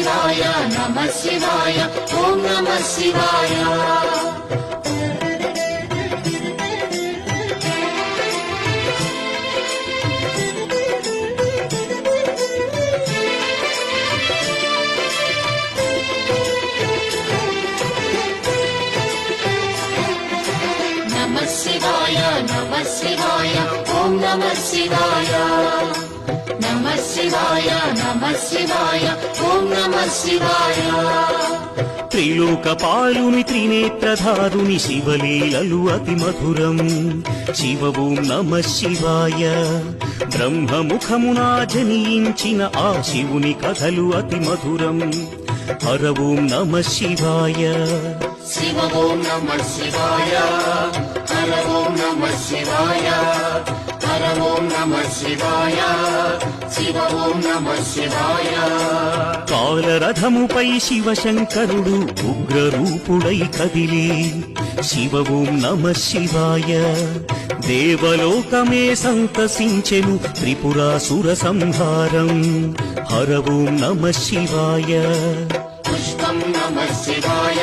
శివాయ నమః శివాయ ఓం నమః శివాయ నమః శివాయ నమః శివాయ ఓం నమః శివాయ నమః శివాయ నమః శివాయ ఓం నమః శివాయ త్రిలోకపాలుని త్రినేత్రధారుని శివలీలలు అతి మధురం శివ ఓం నమః శివాయ బ్రహ్మముఖమునా జనించిన ఆ శివుని కథలు అతి మధురం హర ఓం నమః శివాయ శివ ఓం నమః శివాయ హర ఓం నమః శివాయ హర ఓం నమః శివాయ శివ ఓం నమః శివాయ కాలరథముపై శివశంకరుడు ఉగ్రరూపుడై కదిలి శివ ఓం నమః శివాయ దేవలోకమే సంతసించెను త్రిపురాసుర సంహారం హర ఓం నమః శివాయ పుష్పం నమః శివాయ